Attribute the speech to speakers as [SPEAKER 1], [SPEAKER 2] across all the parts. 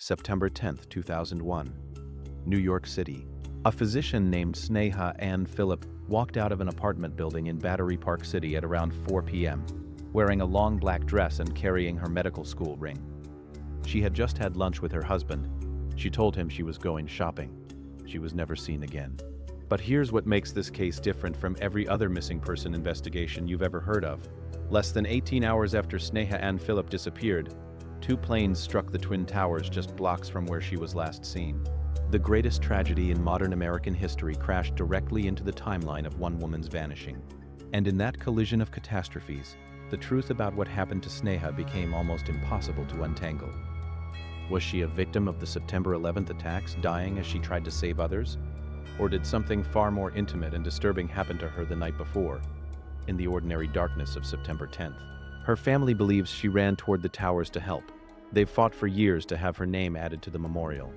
[SPEAKER 1] September 10, 2001. New York City. A physician named Sneha Anne Philip walked out of an apartment building in Battery Park City at around 4 p.m., wearing a long black dress and carrying her medical school ring. She had just had lunch with her husband. She told him she was going shopping. She was never seen again. But here's what makes this case different from every other missing person investigation you've ever heard of. Less than 18 hours after Sneha Anne Philip disappeared, 2 planes struck the Twin Towers just blocks from where she was last seen. The greatest tragedy in modern American history crashed directly into the timeline of one woman's vanishing. And in that collision of catastrophes, the truth about what happened to Sneha became almost impossible to untangle. Was she a victim of the September 11th attacks, dying as she tried to save others? Or did something far more intimate and disturbing happen to her the night before, in the ordinary darkness of September 10th? Her family believes she ran toward the towers to help. They've fought for years to have her name added to the memorial.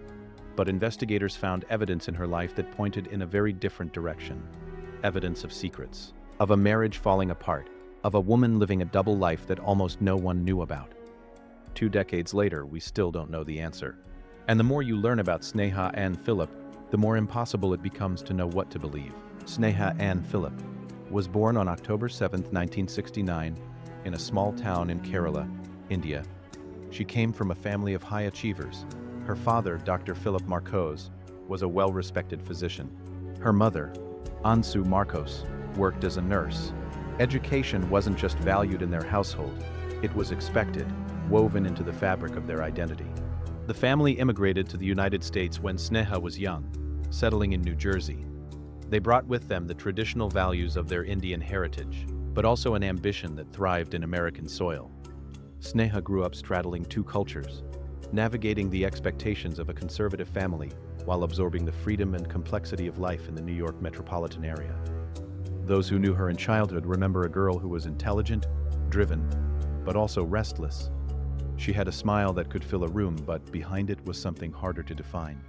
[SPEAKER 1] But investigators found evidence in her life that pointed in a very different direction. Evidence of secrets, of a marriage falling apart, of a woman living a double life that almost no one knew about. 2 decades later, we still don't know the answer. And the more you learn about Sneha Anne Philip, the more impossible it becomes to know what to believe. Sneha Anne Philip was born on October 7, 1969, in a small town in Kerala, India. She came from a family of high achievers. Her father, Dr. Philip Marcos, was a well-respected physician. Her mother, Ansu Marcos, worked as a nurse. Education wasn't just valued in their household, it was expected, woven into the fabric of their identity. The family immigrated to the United States when Sneha was young, settling in New Jersey. They brought with them the traditional values of their Indian heritage, but also an ambition that thrived in American soil. Sneha grew up straddling 2 cultures, navigating the expectations of a conservative family while absorbing the freedom and complexity of life in the New York metropolitan area. Those who knew her in childhood remember a girl who was intelligent, driven, but also restless. She had a smile that could fill a room, but behind it was something harder to define.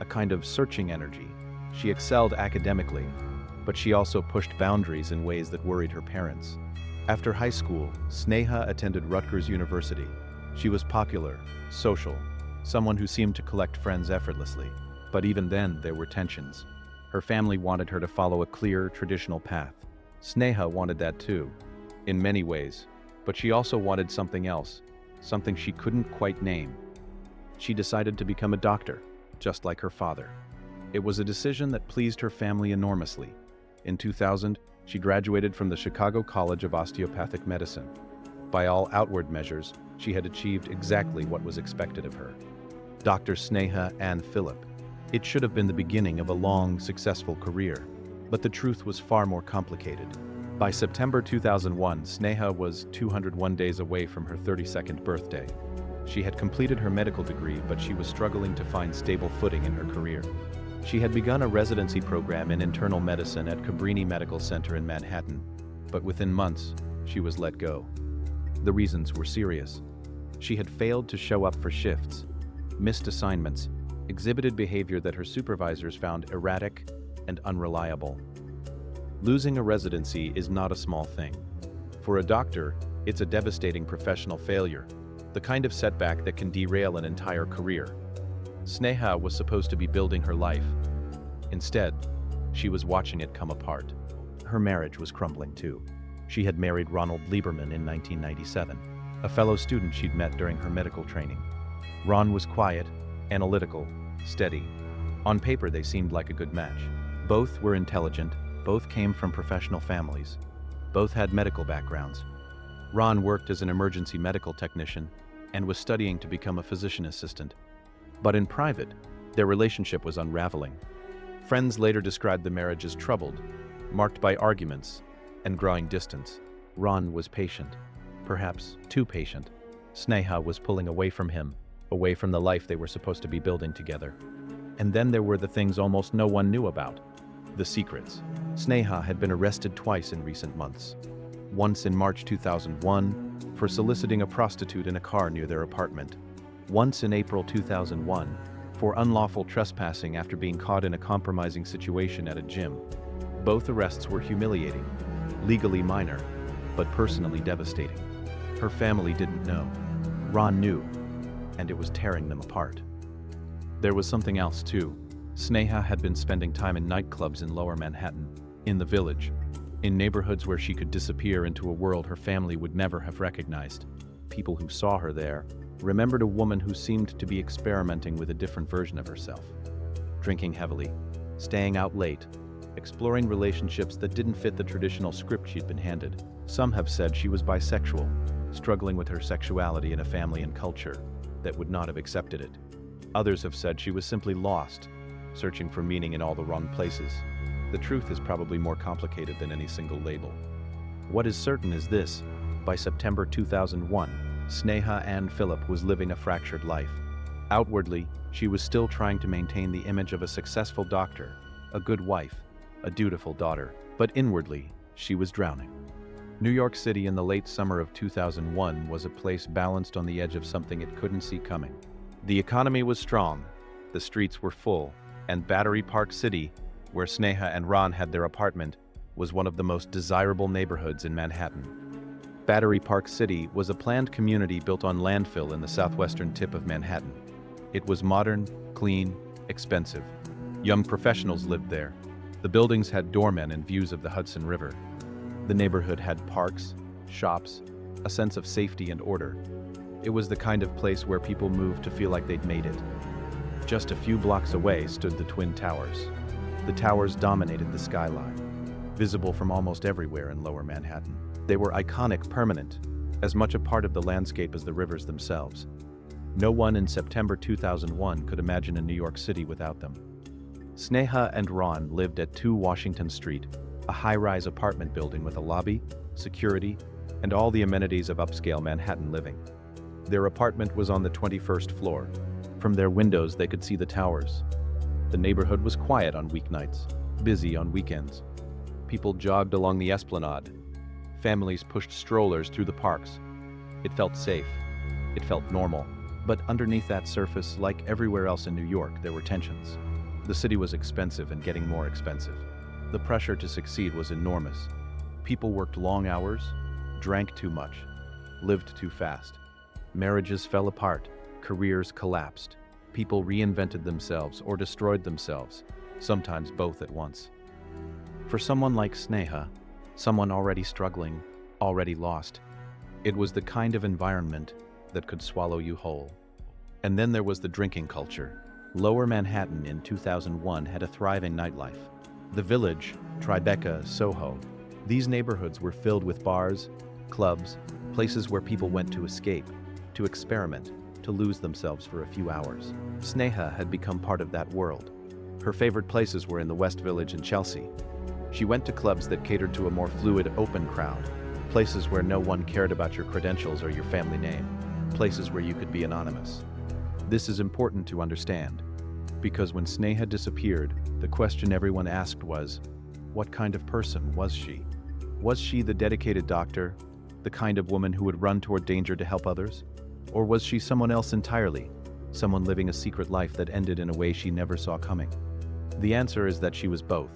[SPEAKER 1] A kind of searching energy. She excelled academically, but she also pushed boundaries in ways that worried her parents. After high school, Sneha attended Rutgers University. She was popular, social, someone who seemed to collect friends effortlessly. But even then, there were tensions. Her family wanted her to follow a clear, traditional path. Sneha wanted that too, in many ways, but she also wanted something else, something she couldn't quite name. She decided to become a doctor, just like her father. It was a decision that pleased her family enormously. In 2000, she graduated from the Chicago College of Osteopathic Medicine. By all outward measures, she had achieved exactly what was expected of her. Dr. Sneha Anne Philip. It should have been the beginning of a long, successful career, but the truth was far more complicated. By September 2001, Sneha was 201 days away from her 32nd birthday. She had completed her medical degree, but she was struggling to find stable footing in her career. She had begun a residency program in internal medicine at Cabrini Medical Center in Manhattan, but within months, she was let go. The reasons were serious. She had failed to show up for shifts, missed assignments, exhibited behavior that her supervisors found erratic and unreliable. Losing a residency is not a small thing. For a doctor, it's a devastating professional failure, the kind of setback that can derail an entire career. Sneha was supposed to be building her life. Instead, she was watching it come apart. Her marriage was crumbling too. She had married Ronald Lieberman in 1997, a fellow student she'd met during her medical training. Ron was quiet, analytical, steady. On paper, they seemed like a good match. Both were intelligent, both came from professional families, both had medical backgrounds. Ron worked as an emergency medical technician and was studying to become a physician assistant. But in private, their relationship was unraveling. Friends later described the marriage as troubled, marked by arguments and growing distance. Ron was patient, perhaps too patient. Sneha was pulling away from him, away from the life they were supposed to be building together. And then there were the things almost no one knew about, the secrets. Sneha had been arrested twice in recent months. Once in March 2001 for soliciting a prostitute in a car near their apartment. Once in April 2001 for unlawful trespassing after being caught in a compromising situation at a gym. Both arrests were humiliating, legally minor, but personally devastating. Her family didn't know. Ron knew. and it was tearing them apart. There was something else too. Sneha had been spending time in nightclubs in Lower Manhattan, in the Village, in neighborhoods where she could disappear into a world her family would never have recognized. People who saw her there remembered a woman who seemed to be experimenting with a different version of herself. Drinking heavily, staying out late, exploring relationships that didn't fit the traditional script she'd been handed. Some have said she was bisexual, struggling with her sexuality in a family and culture that would not have accepted it. Others have said she was simply lost, searching for meaning in all the wrong places. The truth is probably more complicated than any single label. What is certain is this: by September 2001, Sneha Anne Philip was living a fractured life. Outwardly, she was still trying to maintain the image of a successful doctor, a good wife, a dutiful daughter, but inwardly, she was drowning. New York City in the late summer of 2001 was a place balanced on the edge of something it couldn't see coming. The economy was strong, the streets were full, and Battery Park City, where Sneha and Ron had their apartment, was one of the most desirable neighborhoods in Manhattan. Battery Park City was a planned community built on landfill in the southwestern tip of Manhattan. It was modern, clean, expensive. Young professionals lived there. The buildings had doormen and views of the Hudson River. The neighborhood had parks, shops, a sense of safety and order. It was the kind of place where people moved to feel like they'd made it. Just a few blocks away stood the Twin Towers. The towers dominated the skyline, visible from almost everywhere in Lower Manhattan. They were iconic, permanent, as much a part of the landscape as the rivers themselves. No one in September 2001 could imagine a New York City without them. Sneha and Ron lived at 2 Washington Street, a high-rise apartment building with a lobby, security, and all the amenities of upscale Manhattan living. Their apartment was on the 21st floor. From their windows, they could see the towers. The neighborhood was quiet on weeknights, busy on weekends. People jogged along the esplanade. Families pushed strollers through the parks. It felt safe. It felt normal. But underneath that surface, like everywhere else in New York, there were tensions. The city was expensive and getting more expensive. The pressure to succeed was enormous. People worked long hours, drank too much, lived too fast. Marriages fell apart, careers collapsed. People reinvented themselves or destroyed themselves, sometimes both at once. For someone like Sneha, someone already struggling, already lost, it was the kind of environment that could swallow you whole. And then there was the drinking culture. Lower Manhattan in 2001 had a thriving nightlife. The Village, Tribeca, Soho, these neighborhoods were filled with bars, clubs, places where people went to escape, to experiment, to lose themselves for a few hours. Sneha had become part of that world. Her favorite places were in the West Village and Chelsea. She went to clubs that catered to a more fluid, open crowd, places where no one cared about your credentials or your family name, places where you could be anonymous. This is important to understand, because when Sneha disappeared, the question everyone asked was, what kind of person was she? Was she the dedicated doctor, the kind of woman who would run toward danger to help others? Or was she someone else entirely, someone living a secret life that ended in a way she never saw coming? The answer is that she was both,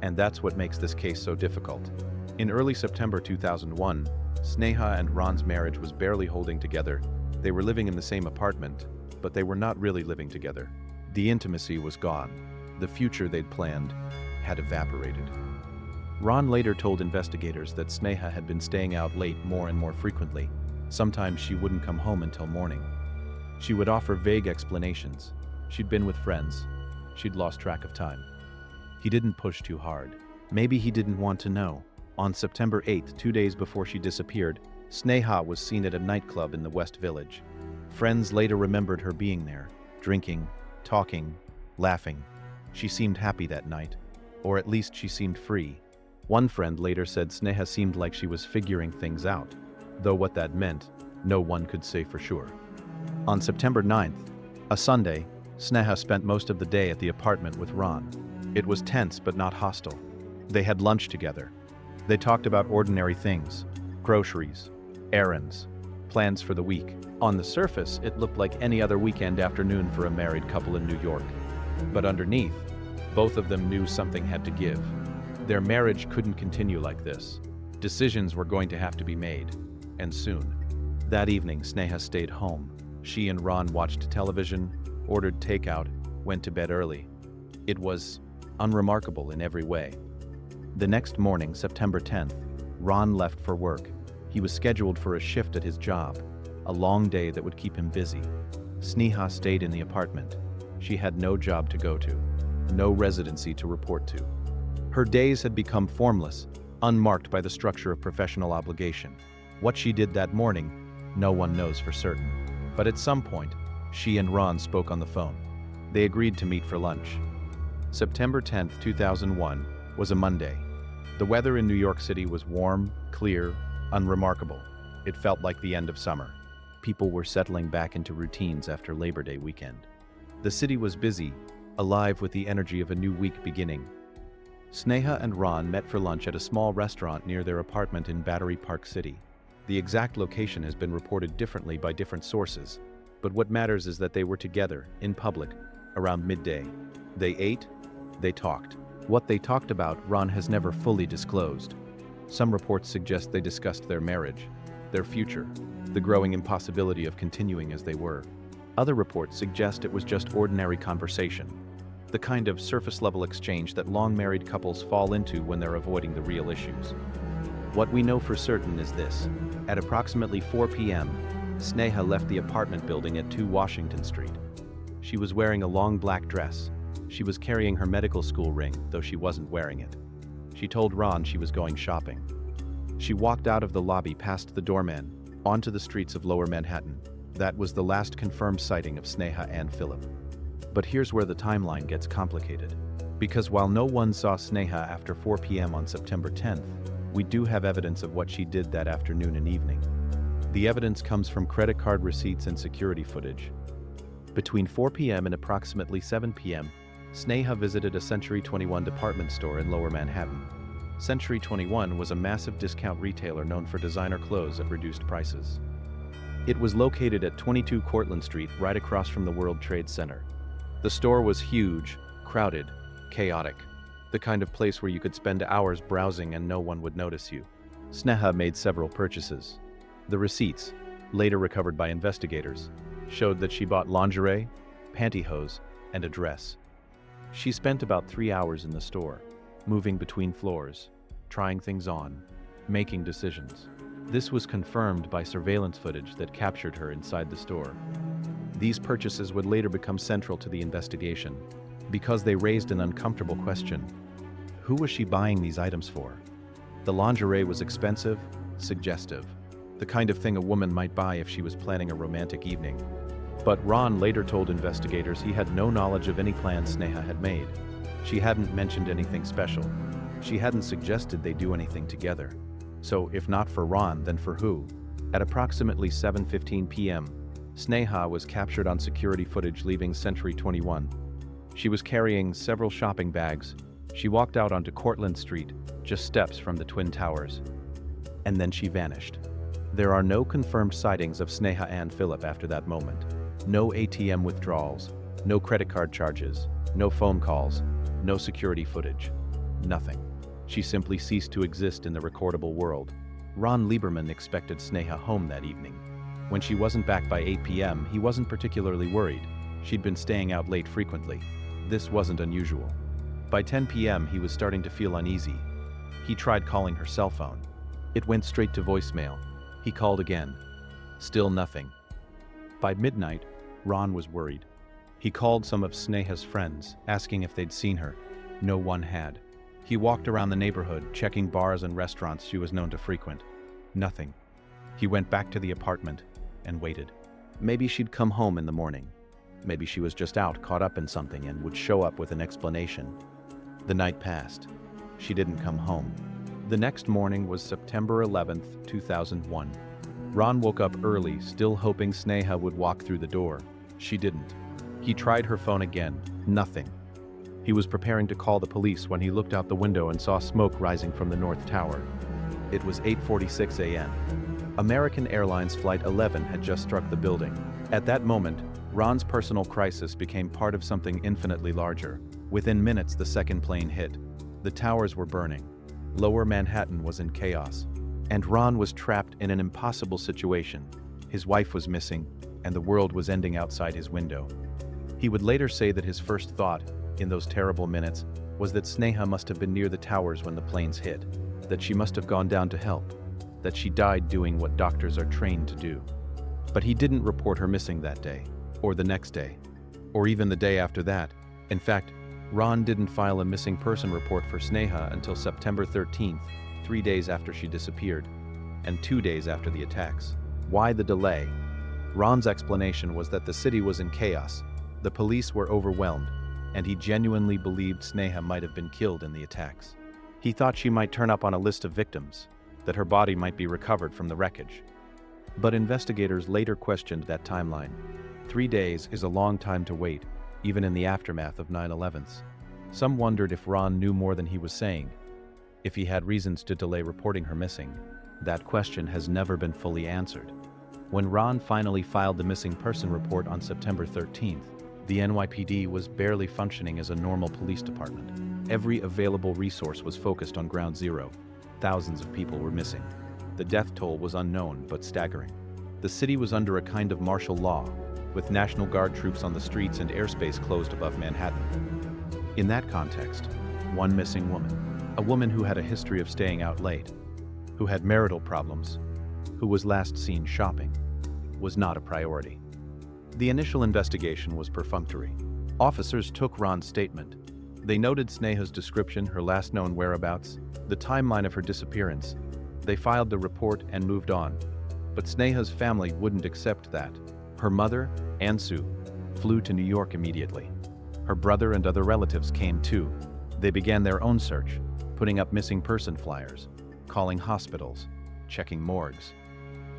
[SPEAKER 1] and that's what makes this case so difficult. In early September 2001, Sneha and Ron's marriage was barely holding together. They were living in the same apartment, but they were not really living together. The intimacy was gone. The future they'd planned had evaporated. Ron later told investigators that Sneha had been staying out late more and more frequently. Sometimes she wouldn't come home until morning. She would offer vague explanations. She'd been with friends. She'd lost track of time. He didn't push too hard. Maybe he didn't want to know. On September 8th, 2 days before she disappeared, Sneha was seen at a nightclub in the West Village. Friends later remembered her being there, drinking, talking, laughing. She seemed happy that night, or at least she seemed free. One friend later said Sneha seemed like she was figuring things out, though what that meant, no one could say for sure. On September 9th, a Sunday, Sneha spent most of the day at the apartment with Ron. It was tense but not hostile. They had lunch together. They talked about ordinary things, groceries, errands, plans for the week. On the surface, it looked like any other weekend afternoon for a married couple in New York. But underneath, both of them knew something had to give. Their marriage couldn't continue like this. Decisions were going to have to be made, and soon. That evening, Sneha stayed home. She and Ron watched television, ordered takeout, went to bed early. It was unremarkable in every way. The next morning, September 10th, Ron left for work. He was scheduled for a shift at his job, a long day that would keep him busy. Sneha stayed in the apartment. She had no job to go to, no residency to report to. Her days had become formless, unmarked by the structure of professional obligation. What she did that morning, no one knows for certain. But at some point, she and Ron spoke on the phone. They agreed to meet for lunch. September 10th, 2001 was a Monday. The weather in New York City was warm, clear, unremarkable. It felt like the end of summer. People were settling back into routines after Labor Day weekend. The city was busy, alive with the energy of a new week beginning. Sneha and Ron met for lunch at a small restaurant near their apartment in Battery Park City. The exact location has been reported differently by different sources, but what matters is that they were together, in public, around midday. They ate, they talked. What they talked about, Ron has never fully disclosed. Some reports suggest they discussed their marriage, their future, the growing impossibility of continuing as they were. Other reports suggest it was just ordinary conversation, the kind of surface-level exchange that long-married couples fall into when they're avoiding the real issues. What we know for certain is this. At approximately 4 p.m., Sneha left the apartment building at 2 Washington Street. She was wearing a long black dress. She was carrying her medical school ring, though she wasn't wearing it. She told Ron she was going shopping. She walked out of the lobby past the doorman, onto the streets of Lower Manhattan. That was the last confirmed sighting of Sneha Anne Philip. But here's where the timeline gets complicated. Because while no one saw Sneha after 4 p.m. on September 10th, we do have evidence of what she did that afternoon and evening. The evidence comes from credit card receipts and security footage. Between 4 p.m. and approximately 7 p.m., Sneha visited a Century 21 department store in Lower Manhattan. Century 21 was a massive discount retailer known for designer clothes at reduced prices. It was located at 22 Cortlandt Street, right across from the World Trade Center. The store was huge, crowded, chaotic, the kind of place where you could spend hours browsing and no one would notice you. Sneha made several purchases. The receipts, later recovered by investigators, showed that she bought lingerie, pantyhose, and a dress. She spent about 3 hours in the store, moving between floors, trying things on, making decisions. This was confirmed by surveillance footage that captured her inside the store. These purchases would later become central to the investigation, because they raised an uncomfortable question. Who was she buying these items for? The lingerie was expensive, suggestive, the kind of thing a woman might buy if she was planning a romantic evening. But Ron later told investigators he had no knowledge of any plans Sneha had made. She hadn't mentioned anything special. She hadn't suggested they do anything together. So if not for Ron, then for who? At approximately 7:15 p.m., Sneha was captured on security footage leaving Century 21. She was carrying several shopping bags. She walked out onto Cortlandt Street, just steps from the Twin Towers. And then she vanished. There are no confirmed sightings of Sneha Anne Philip after that moment. No ATM withdrawals, no credit card charges, no phone calls, no security footage. Nothing. She simply ceased to exist in the recordable world. Ron Lieberman expected Sneha home that evening. When she wasn't back by 8 p.m., he wasn't particularly worried. She'd been staying out late frequently. This wasn't unusual. By 10 p.m., he was starting to feel uneasy. He tried calling her cell phone. It went straight to voicemail. He called again. Still nothing. By midnight, Ron was worried. He called some of Sneha's friends, asking if they'd seen her. No one had. He walked around the neighborhood, checking bars and restaurants she was known to frequent. Nothing. He went back to the apartment and waited. Maybe she'd come home in the morning. Maybe she was just out, caught up in something, and would show up with an explanation. The night passed. She didn't come home. The next morning was September 11th, 2001. Ron woke up early, still hoping Sneha would walk through the door. She didn't. He tried her phone again. Nothing. He was preparing to call the police when he looked out the window and saw smoke rising from the North Tower. It was 8:46 a.m. American Airlines Flight 11 had just struck the building. At that moment, Ron's personal crisis became part of something infinitely larger. Within minutes, the second plane hit. The towers were burning. Lower Manhattan was in chaos. And Ron was trapped in an impossible situation. His wife was missing. and the world was ending outside his window. He would later say that his first thought, in those terrible minutes, was that Sneha must have been near the towers when the planes hit, that she must have gone down to help, that she died doing what doctors are trained to do. But he didn't report her missing that day, or the next day, or even the day after that. In fact, Ron didn't file a missing person report for Sneha until September 13th, 3 days after she disappeared, and 2 days after the attacks. Why the delay? Ron's explanation was that the city was in chaos, the police were overwhelmed, and he genuinely believed Sneha might have been killed in the attacks. He thought she might turn up on a list of victims, that her body might be recovered from the wreckage. But investigators later questioned that timeline. 3 days is a long time to wait, even in the aftermath of 9/11s. Some wondered if Ron knew more than he was saying, if he had reasons to delay reporting her missing. That question has never been fully answered. When Ron finally filed the missing person report on September 13th, the NYPD was barely functioning as a normal police department. Every available resource was focused on ground zero. Thousands of people were missing. The death toll was unknown but staggering. The city was under a kind of martial law, with National Guard troops on the streets and airspace closed above Manhattan. In that context, one missing woman, a woman who had a history of staying out late, who had marital problems, who was last seen shopping, was not a priority. The initial investigation was perfunctory. Officers took Ron's statement. They noted Sneha's description, her last known whereabouts, the timeline of her disappearance. They filed the report and moved on. But Sneha's family wouldn't accept that. Her mother, Ansu, flew to New York immediately. Her brother and other relatives came too. They began their own search, putting up missing person flyers, calling hospitals, checking morgues.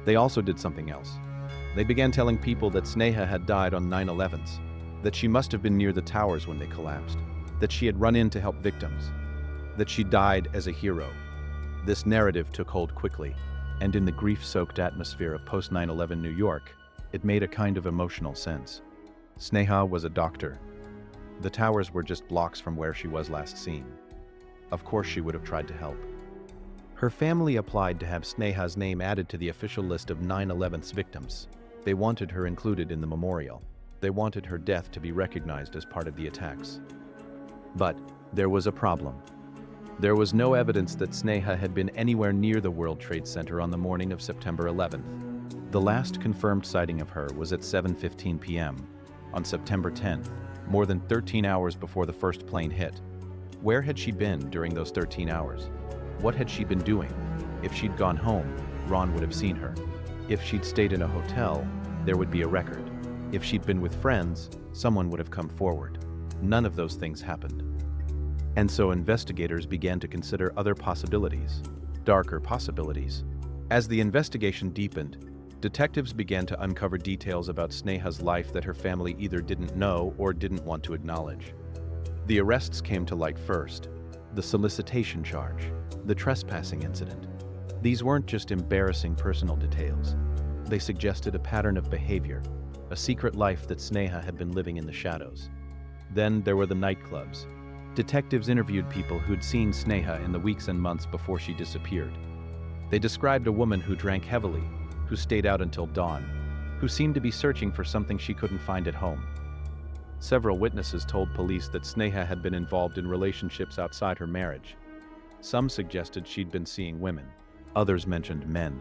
[SPEAKER 1] They also did something else. They began telling people that Sneha had died on 9/11s, that she must have been near the towers when they collapsed, that she had run in to help victims, that she died as a hero. This narrative took hold quickly, and in the grief-soaked atmosphere of post-9/11 New York, it made a kind of emotional sense. Sneha was a doctor. The towers were just blocks from where she was last seen. Of course she would have tried to help. Her family applied to have Sneha's name added to the official list of 9/11's victims. They wanted her included in the memorial. They wanted her death to be recognized as part of the attacks. But there was a problem. There was no evidence that Sneha had been anywhere near the World Trade Center on the morning of September 11th. The last confirmed sighting of her was at 7:15 p.m. on September 10th, more than 13 hours before the first plane hit. Where had she been during those 13 hours? What had she been doing? If she'd gone home, Ron would have seen her. If she'd stayed in a hotel, there would be a record. If she'd been with friends, someone would have come forward. None of those things happened. And so investigators began to consider other possibilities, darker possibilities. As the investigation deepened, detectives began to uncover details about Sneha's life that her family either didn't know or didn't want to acknowledge. The arrests came to light first. The solicitation charge, the trespassing incident. These weren't just embarrassing personal details. They suggested a pattern of behavior, a secret life that Sneha had been living in the shadows. Then there were the nightclubs. Detectives interviewed people who'd seen Sneha in the weeks and months before she disappeared. They described a woman who drank heavily, who stayed out until dawn, who seemed to be searching for something she couldn't find at home. Several witnesses told police that Sneha had been involved in relationships outside her marriage. Some suggested she'd been seeing women. Others mentioned men.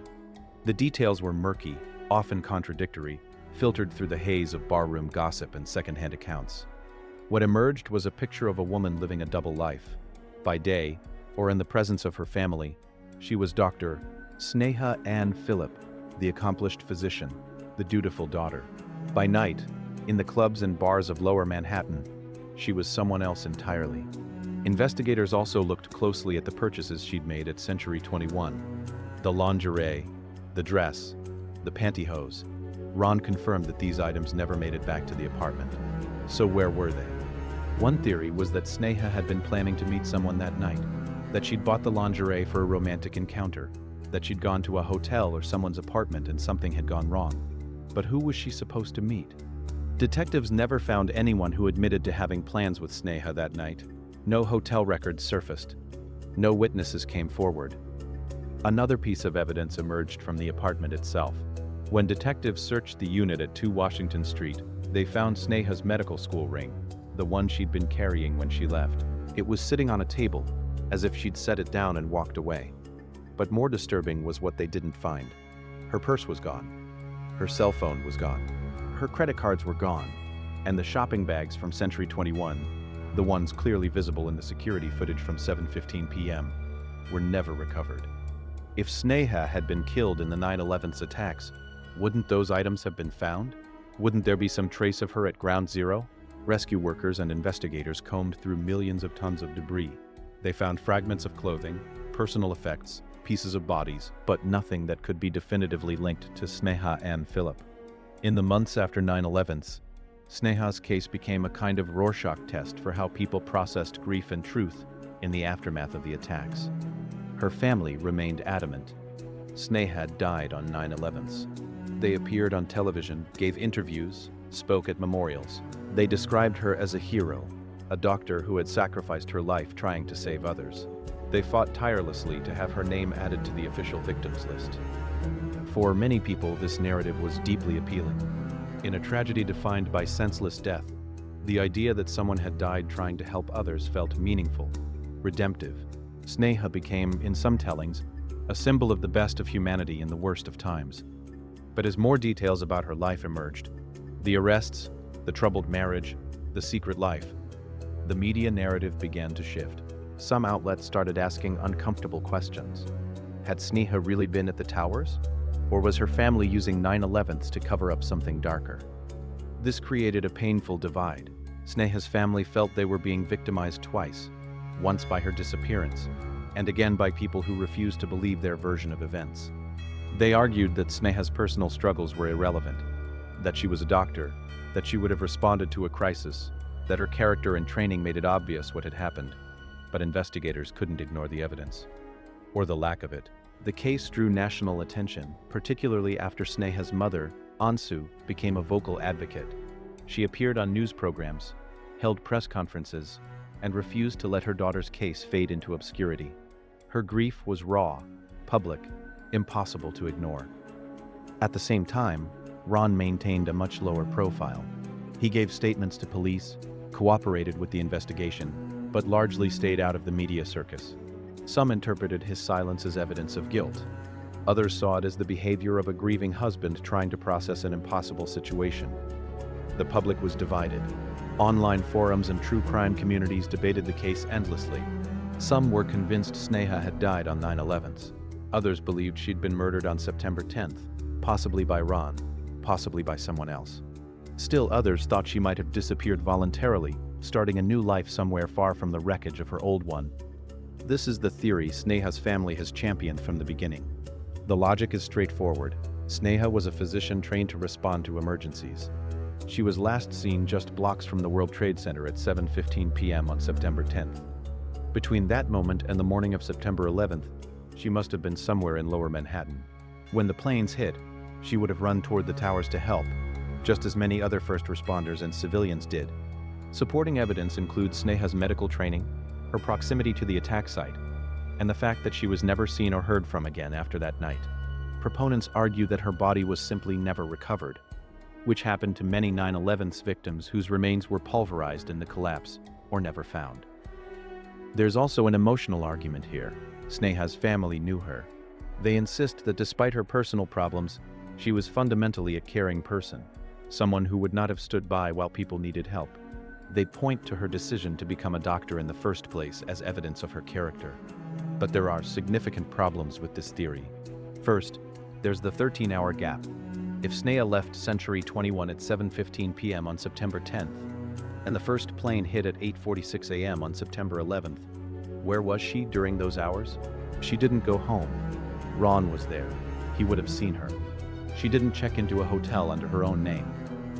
[SPEAKER 1] The details were murky, often contradictory, filtered through the haze of barroom gossip and secondhand accounts. What emerged was a picture of a woman living a double life. By day, or in the presence of her family, she was Dr. Sneha Anne Philip, the accomplished physician, the dutiful daughter. By night, in the clubs and bars of Lower Manhattan, she was someone else entirely. Investigators also looked closely at the purchases she'd made at Century 21. The lingerie, the dress, the pantyhose. Ron confirmed that these items never made it back to the apartment. So where were they? One theory was that Sneha had been planning to meet someone that night, that she'd bought the lingerie for a romantic encounter, that she'd gone to a hotel or someone's apartment and something had gone wrong. But who was she supposed to meet? Detectives never found anyone who admitted to having plans with Sneha that night. No hotel records surfaced. No witnesses came forward. Another piece of evidence emerged from the apartment itself. When detectives searched the unit at 2 Washington Street, they found Sneha's medical school ring, the one she'd been carrying when she left. It was sitting on a table, as if she'd set it down and walked away. But more disturbing was what they didn't find. Her purse was gone. Her cell phone was gone. Her credit cards were gone. And the shopping bags from Century 21, the ones clearly visible in the security footage from 7:15 p.m., were never recovered. If Sneha had been killed in the 9/11's attacks, wouldn't those items have been found? Wouldn't there be some trace of her at ground zero? Rescue workers and investigators combed through millions of tons of debris. They found fragments of clothing, personal effects, pieces of bodies, but nothing that could be definitively linked to Sneha Anne Philip. In the months after 9/11's, Sneha's case became a kind of Rorschach test for how people processed grief and truth in the aftermath of the attacks. Her family remained adamant. Sneha died on 9/11's. They appeared on television, gave interviews, spoke at memorials. They described her as a hero, a doctor who had sacrificed her life trying to save others. They fought tirelessly to have her name added to the official victims list. For many people, this narrative was deeply appealing. In a tragedy defined by senseless death, the idea that someone had died trying to help others felt meaningful, redemptive. Sneha became, in some tellings, a symbol of the best of humanity in the worst of times. But as more details about her life emerged, the arrests, the troubled marriage, the secret life, the media narrative began to shift. Some outlets started asking uncomfortable questions. Had Sneha really been at the towers? Or was her family using 9/11's to cover up something darker? This created a painful divide. Sneha's family felt they were being victimized twice, once by her disappearance, and again by people who refused to believe their version of events. They argued that Sneha's personal struggles were irrelevant, that she was a doctor, that she would have responded to a crisis, that her character and training made it obvious what had happened, but investigators couldn't ignore the evidence, or the lack of it. The case drew national attention, particularly after Sneha's mother, Ansu, became a vocal advocate. She appeared on news programs, held press conferences, and refused to let her daughter's case fade into obscurity. Her grief was raw, public, impossible to ignore. At the same time, Ron maintained a much lower profile. He gave statements to police, cooperated with the investigation, but largely stayed out of the media circus. Some interpreted his silence as evidence of guilt. Others saw it as the behavior of a grieving husband trying to process an impossible situation. The public was divided. Online forums and true crime communities debated the case endlessly. Some were convinced Sneha had died on 9/11's. Others believed she'd been murdered on September 10th, possibly by Ron, possibly by someone else. Still others thought she might have disappeared voluntarily, starting a new life somewhere far from the wreckage of her old one. This is the theory Sneha's family has championed from the beginning. The logic is straightforward. Sneha was a physician trained to respond to emergencies. She was last seen just blocks from the World Trade Center at 7:15 p.m. on September 10th. Between that moment and the morning of September 11th, she must have been somewhere in Lower Manhattan. When the planes hit, she would have run toward the towers to help, just as many other first responders and civilians did. Supporting evidence includes Sneha's medical training, her proximity to the attack site, and the fact that she was never seen or heard from again after that night. Proponents argue that her body was simply never recovered, which happened to many 9/11's victims whose remains were pulverized in the collapse or never found. There's also an emotional argument here. Sneha's family knew her. They insist that despite her personal problems, she was fundamentally a caring person, someone who would not have stood by while people needed help. They point to her decision to become a doctor in the first place as evidence of her character. But there are significant problems with this theory. First, there's the 13-hour gap. If Sneha left Century 21 at 7:15 p.m. on September 10th, and the first plane hit at 8:46 a.m. on September 11th, where was she during those hours? She didn't go home. Ron was there. He would have seen her. She didn't check into a hotel under her own name.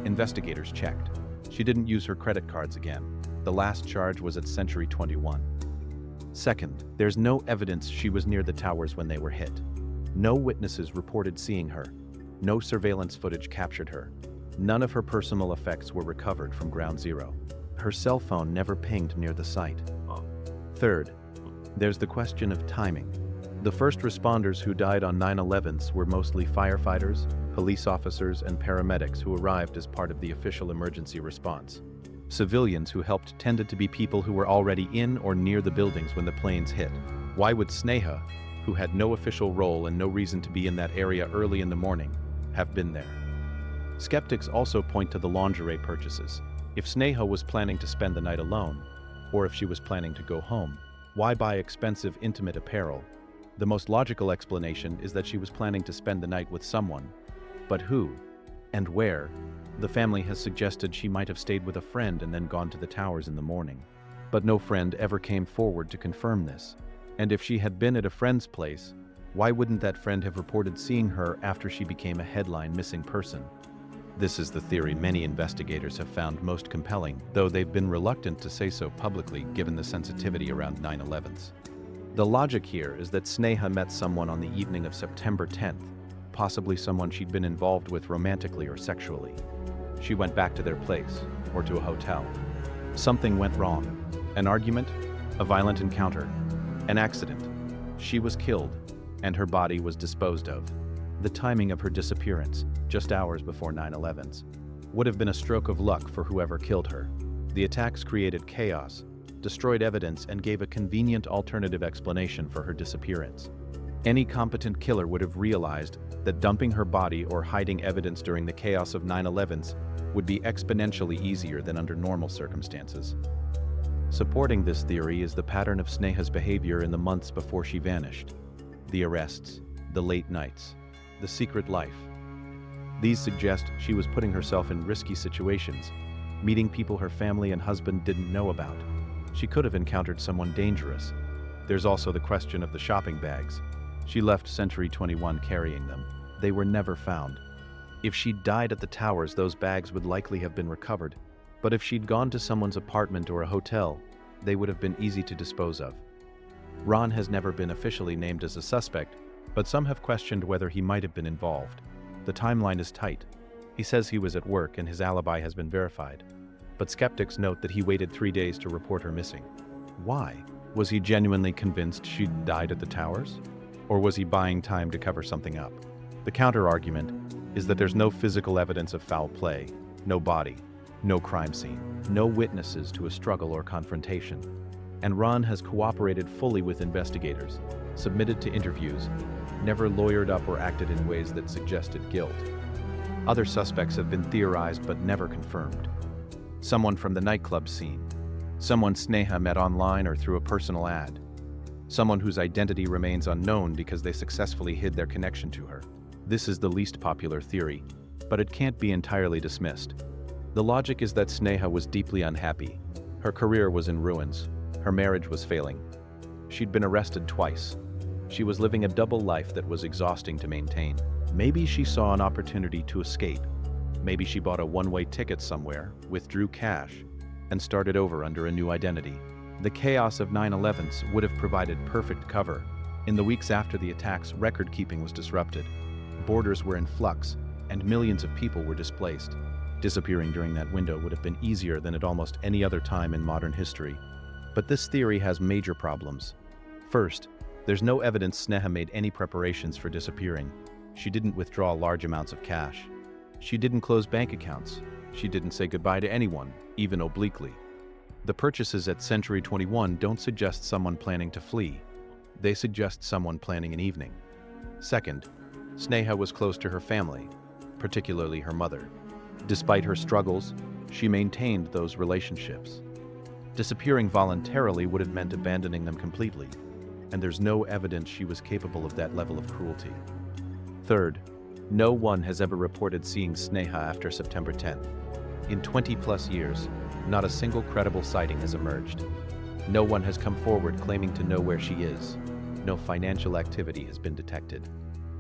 [SPEAKER 1] Investigators checked. She didn't use her credit cards again. The last charge was at Century 21. Second, there's no evidence she was near the towers when they were hit. No witnesses reported seeing her. No surveillance footage captured her. None of her personal effects were recovered from Ground Zero. Her cell phone never pinged near the site. Third, there's the question of timing. The first responders who died on 9/11s were mostly firefighters, police officers, and paramedics who arrived as part of the official emergency response. Civilians who helped tended to be people who were already in or near the buildings when the planes hit. Why would Sneha, who had no official role and no reason to be in that area early in the morning, have been there? Skeptics also point to the lingerie purchases. If Sneha was planning to spend the night alone, or if she was planning to go home, why buy expensive intimate apparel? The most logical explanation is that she was planning to spend the night with someone. But who? And where? The family has suggested she might have stayed with a friend and then gone to the towers in the morning. But no friend ever came forward to confirm this. And if she had been at a friend's place, why wouldn't that friend have reported seeing her after she became a headline missing person? This is the theory many investigators have found most compelling, though they've been reluctant to say so publicly given the sensitivity around 9/11s. The logic here is that Sneha met someone on the evening of September 10th, possibly someone she'd been involved with romantically or sexually. She went back to their place, or to a hotel. Something went wrong. An argument, a violent encounter, an accident. She was killed, and her body was disposed of. The timing of her disappearance, just hours before 9/11s, would have been a stroke of luck for whoever killed her. The attacks created chaos, destroyed evidence, and gave a convenient alternative explanation for her disappearance. Any competent killer would have realized that dumping her body or hiding evidence during the chaos of 9/11s would be exponentially easier than under normal circumstances. Supporting this theory is the pattern of Sneha's behavior in the months before she vanished. The arrests, the late nights, the secret life. These suggest she was putting herself in risky situations, meeting people her family and husband didn't know about. She could have encountered someone dangerous. There's also the question of the shopping bags. She left Century 21 carrying them. They were never found. If she'd died at the towers, those bags would likely have been recovered. But if she'd gone to someone's apartment or a hotel, they would have been easy to dispose of. Ron has never been officially named as a suspect, but some have questioned whether he might have been involved. The timeline is tight. He says he was at work and his alibi has been verified. But skeptics note that he waited 3 days to report her missing. Why? Was he genuinely convinced she'd died at the towers? Or was he buying time to cover something up? The counter-argument is that there's no physical evidence of foul play, no body, no crime scene, no witnesses to a struggle or confrontation. And Ron has cooperated fully with investigators, submitted to interviews, never lawyered up or acted in ways that suggested guilt. Other suspects have been theorized but never confirmed. Someone from the nightclub scene, someone Sneha met online or through a personal ad, someone whose identity remains unknown because they successfully hid their connection to her. This is the least popular theory, but it can't be entirely dismissed. The logic is that Sneha was deeply unhappy. Her career was in ruins. Her marriage was failing. She'd been arrested twice. She was living a double life that was exhausting to maintain. Maybe she saw an opportunity to escape. Maybe she bought a one-way ticket somewhere, withdrew cash, and started over under a new identity. The chaos of 9/11s would have provided perfect cover. In the weeks after the attacks, record-keeping was disrupted. Borders were in flux, and millions of people were displaced. Disappearing during that window would have been easier than at almost any other time in modern history. But this theory has major problems. First, there's no evidence Sneha made any preparations for disappearing. She didn't withdraw large amounts of cash. She didn't close bank accounts. She didn't say goodbye to anyone, even obliquely. The purchases at Century 21 don't suggest someone planning to flee. They suggest someone planning an evening. Second, Sneha was close to her family, particularly her mother. Despite her struggles, she maintained those relationships. Disappearing voluntarily would have meant abandoning them completely, and there's no evidence she was capable of that level of cruelty. Third, no one has ever reported seeing Sneha after September 10th. In 20-plus years, not a single credible sighting has emerged. No one has come forward claiming to know where she is. No financial activity has been detected.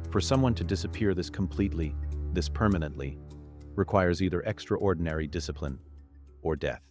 [SPEAKER 1] For someone to disappear this completely, this permanently, requires either extraordinary discipline or death.